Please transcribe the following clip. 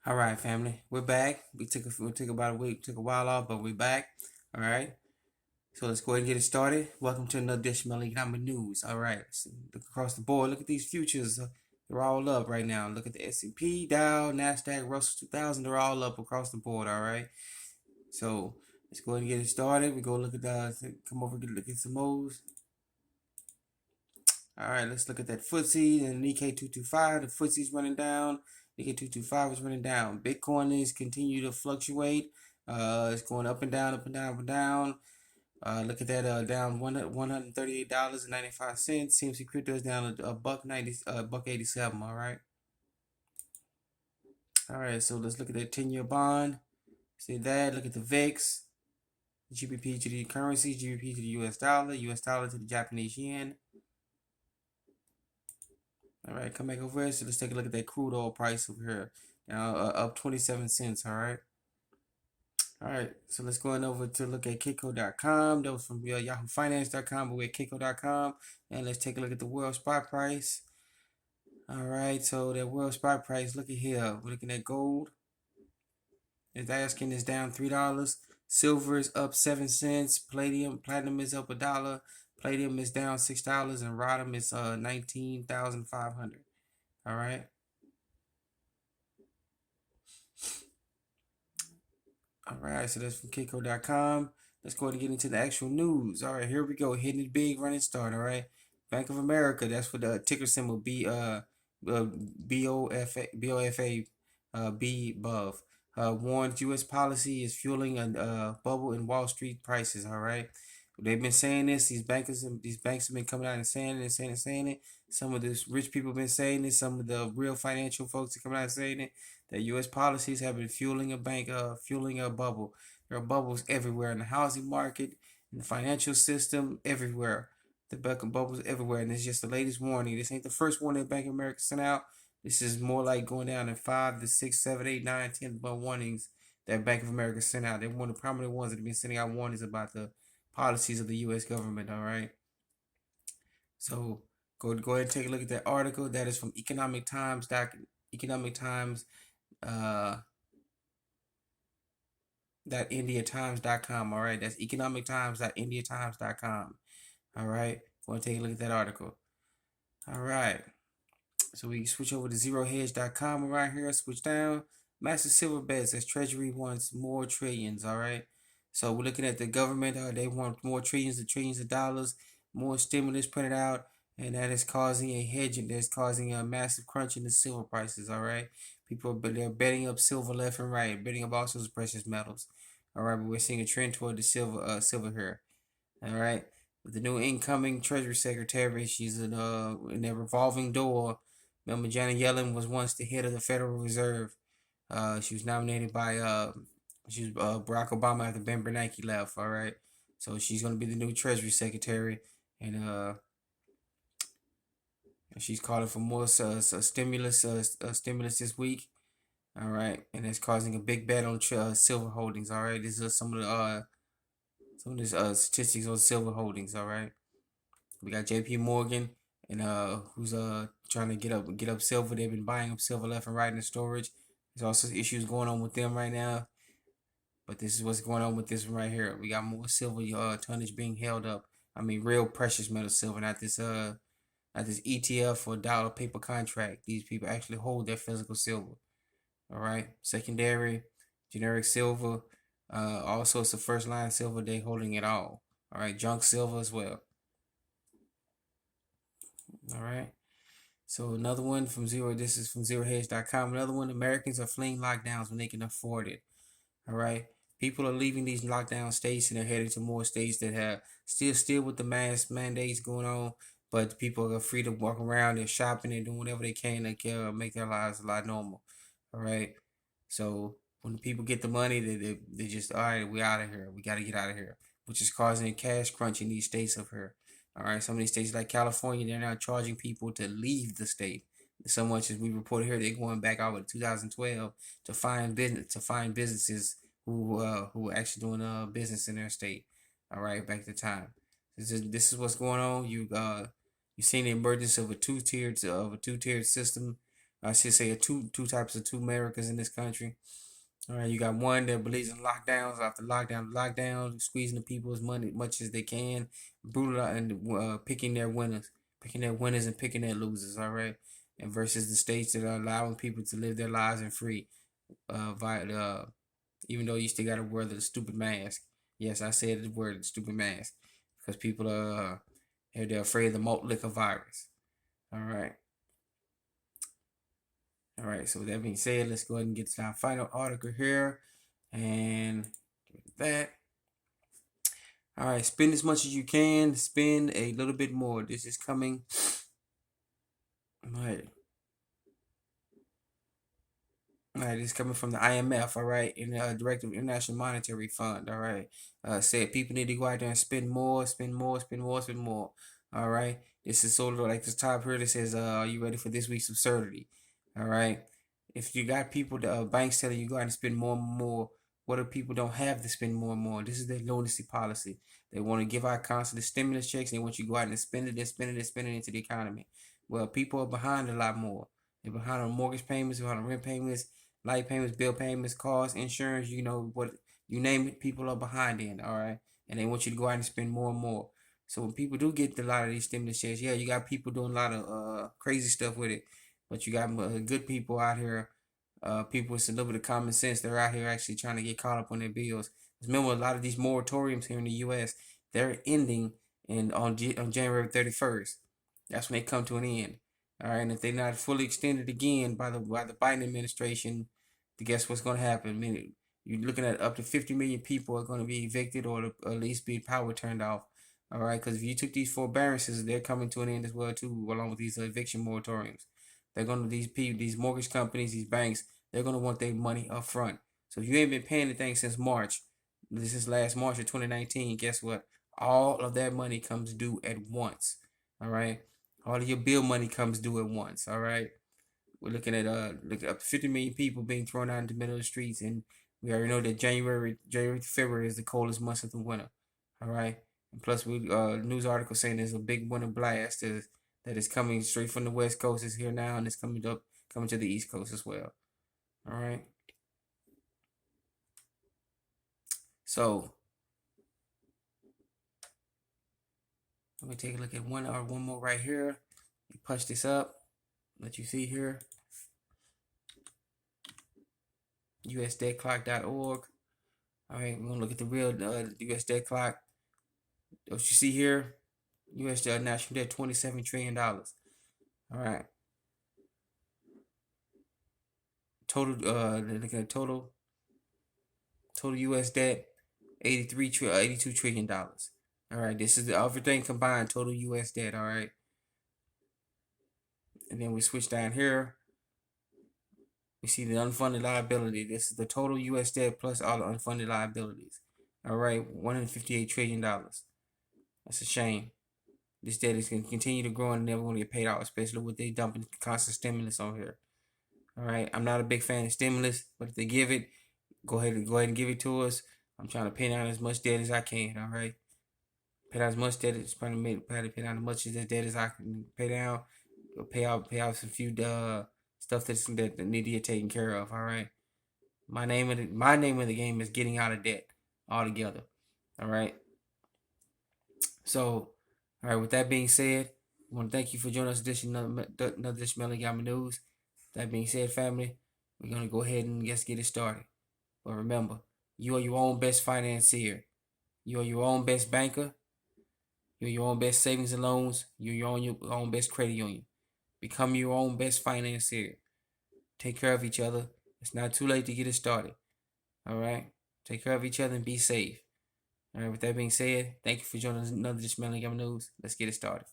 All right, family, we're back. We took about a week, took a while off, but we're back. All right, so let's go ahead and get it started. Welcome to another edition of Economic News. All right, so look across the board. Look at these futures; they're all up right now. Look at the S&P, Dow, Nasdaq, Russell 2000. They're all up across the board. All right, so let's go ahead and get it started. We go look at come over and look at some moves. All right, let's look at that FTSE and Nikkei 225. The FTSE's running down. Nikkei 225 is running down. Bitcoin is continue to fluctuate. It's going up and down, up and down, up and down. Look at that, down $138.95. CMC crypto is down a buck 90, buck 87. All right. So let's look at that 10-year bond. See that? Look at the VIX, GBP to the currency, GBP to the US dollar to the Japanese yen. All right, come back over here. So let's take a look at that crude oil price over here. Now up 27 cents. All right. All right. So let's go on over to look at Kiko.com. That was from YahooFinance.com, but we're at Kiko.com. And let's take a look at the world spot price. All right. So that world spot price, look at here. We're looking at gold. It's asking is down $3. Silver is up 7 cents. Platinum is up $1. Palladium is down $6, and rhodium is 19,500. All right. All right, so that's from Kiko.com. Let's go ahead and get into the actual news. All right, here we go. Hitting it big, running start. All right, Bank of America. That's for the ticker symbol BOFA, B above. Warns U.S. policy is fueling a bubble in Wall Street prices. All right, they've been saying this. These banks have been coming out and saying it and saying it and saying it. Some of the rich people have been saying it. Some of the real financial folks are coming out and saying it. That U.S. policies have been fueling fueling a bubble. There are bubbles everywhere in the housing market, in the financial system, everywhere. The bubbles everywhere, and it's just the latest warning. This ain't the first warning that Bank of America sent out. This is more like going down in 5 to 6, 7, 8, 9, 10 warnings that Bank of America sent out. They're one of the prominent ones that have been sending out warnings about the policies of the U.S. government. All right. So go ahead and take a look at that article. That is from Economic Times. Economic Times. .indiatimes.com. All right, that's economictimes.indiatimes.com. All right, go and take a look at that article. All right, so we switch over to zerohedge.com right here. Switch down. Massive silver bets as Treasury wants more trillions. All right, so we're looking at the government. They want more trillions of dollars, more stimulus printed out, and that is causing a hedging. That's causing a massive crunch in the silver prices. All right, they're betting up silver left and right, betting up all sorts of precious metals. All right, but we're seeing a trend toward the silver here. All right, with the new incoming Treasury Secretary, she's in that revolving door. Remember, Janet Yellen was once the head of the Federal Reserve. She was nominated by Barack Obama after Ben Bernanke left. All right, so she's gonna be the new Treasury Secretary, and she's calling for more stimulus this week. All right, and it's causing a big bet on silver holdings. All right, this is some of the statistics on silver holdings. All right, we got J.P. Morgan and who's trying to get up silver. They've been buying up silver left and right in the storage. There's also issues going on with them right now, but this is what's going on with this one right here. We got more silver tonnage being held up. I mean, real precious metal silver, not this ETF or dollar paper contract. These people actually hold their physical silver. All right, secondary, generic silver, all sorts of first line silver. They holding it all. All right, junk silver as well. All right. So another one from Zero. This is from ZeroHedge.com. Another one. Americans are fleeing lockdowns when they can afford it. All right. People are leaving these lockdown states and they're heading to more states that have still with the mask mandates going on, but people are free to walk around. They're shopping and doing whatever they can to make their lives a lot normal. All right. So when the people get the money, they just, all right, we out of here. We got to get out of here, which is causing a cash crunch in these states of here. All right, some of these states like California, they're now charging people to leave the state. So much as we reported here, they're going back out in 2012 to find businesses who are actually doing business in their state. All right, back to time. This is what's going on. You've seen the emergence of a two-tiered system I should say two types of two Americas in this country. All right, you got one that believes in lockdowns after lockdown, squeezing the people's money as much as they can, brutal and picking their winners and picking their losers. All right, and versus the states that are allowing people to live their lives and free, even though you still got to wear the stupid mask. Yes, I said the word stupid mask because people are they're afraid of the malt liquor virus. All right. All right, so with that being said, let's go ahead and get to our final article here. And that. All right, spend as much as you can, spend a little bit more. This is coming. All right. All right, this is coming from the IMF, all right, and the Director of International Monetary Fund, all right. Said people need to go out there and spend more, spend more, spend more, spend more. All right. This is sort of like this top here that says, are you ready for this week's absurdity? All right. If you got people, the banks telling you go out and spend more and more, what if people don't have to spend more and more? This is their lunacy policy. They want to give out constant stimulus checks. They want you to go out and spend it and spend it and spend it into the economy. Well, people are behind a lot more. They're behind on mortgage payments, behind on rent payments, light payments, bill payments, cars, insurance, you know, what you name it, people are behind in, all right? And they want you to go out and spend more and more. So when people do get a lot of these stimulus checks, yeah, you got people doing a lot of crazy stuff with it, but you got good people out here, people with a little bit of common sense. They're out here actually trying to get caught up on their bills. Remember, a lot of these moratoriums here in the U.S. they're ending on January 31st. That's when they come to an end. All right, and if they're not fully extended again by the Biden administration, guess what's going to happen? I mean, you're looking at up to 50 million people are going to be evicted or at least be power turned off. All right, because if you took these forbearances, they're coming to an end as well too, along with these eviction moratoriums. They're going to these mortgage companies, these banks, they're going to want their money up front. So if you ain't been paying anything since March, this is last March of 2019. Guess what? All of that money comes due at once. All right, all of your bill money comes due at once. All right. We're looking at look up to 50 million people being thrown out into the middle of the streets, and we already know that January to February is the coldest months of the winter. All right, and plus we news article saying there's a big winter blast that is coming straight from the West Coast is here now, and it's coming to the East Coast as well. All right, so let me take a look at one more right here. Punch this up. Let you see here. USDebtClock.org. All right, we're gonna look at the real U.S. debt clock. What you see here, U.S. national debt, $27 trillion. All right, total. Looking at total U.S. debt, 82 trillion dollars. All right, this is everything combined, total U.S. debt. All right, and then we switch down here. We see the unfunded liability. This is the total U.S. debt plus all the unfunded liabilities. All right, $158 trillion. That's a shame. This debt is going to continue to grow and never going to get paid out, especially with they dumping constant stimulus on here. All right, I'm not a big fan of stimulus, but if they give it, go ahead and give it to us. I'm trying to pay down as much debt as I can. All right, pay down as much debt as trying to pay down as much of the debt as I can pay down. Pay out some few stuff that need to get taken care of. All right, my name of the game is getting out of debt altogether. All right. So, all right. With that being said, I want to thank you for joining us this another edition of Melon News. That being said, family, we're gonna go ahead and just get it started. But remember, you are your own best financier. You are your own best banker. You're your own best savings and loans. You're your own best credit union. Become your own best financier. Take care of each other. It's not too late to get it started. All right. Take care of each other and be safe. All right. With that being said, thank you for joining us another Just Melon News. Let's get it started.